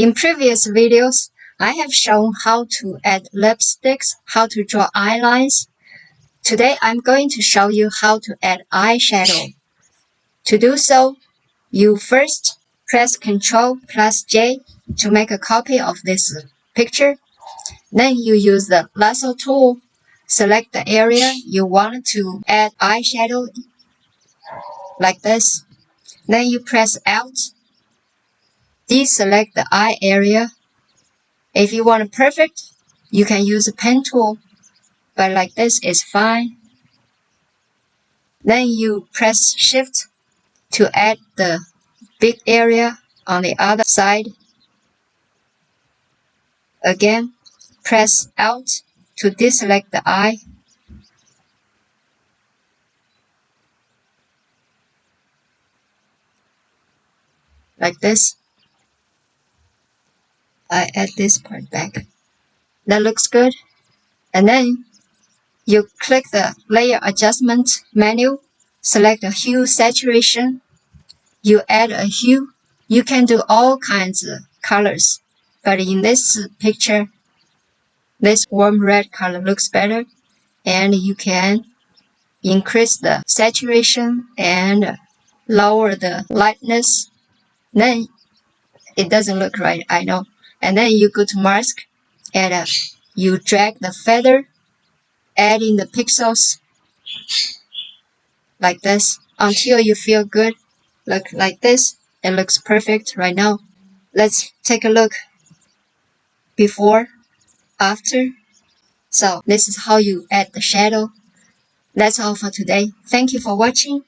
In previous videos, I have shown how to add lipsticks, how to draw eyelines. Today, I'm going to show you how to add eyeshadow. To do so, you first press Ctrl+J to make a copy of this picture. Then you use the lasso tool, select the area you want to add eyeshadow, like this. Then you press Alt, deselect the eye area. If you want it perfect, you can use a pen tool, but like this is fine. Then you press Shift to add the big area on the other side. Again, press Alt to deselect the eye. Like this. I add this part back. That looks good. And then you click the Layer Adjustment menu, select the Hue Saturation. You add a hue. You can do all kinds of colors, but in this picture, this warm red color looks better, and you can increase the saturation and lower the lightness. Then it doesn't look right, I know. And then you go to mask and you drag the feather, add in the pixels like this until you feel good. Look like this. It looks perfect right now. Let's take a look before, after. So this is how you add the shadow. That's all for today. Thank you for watching.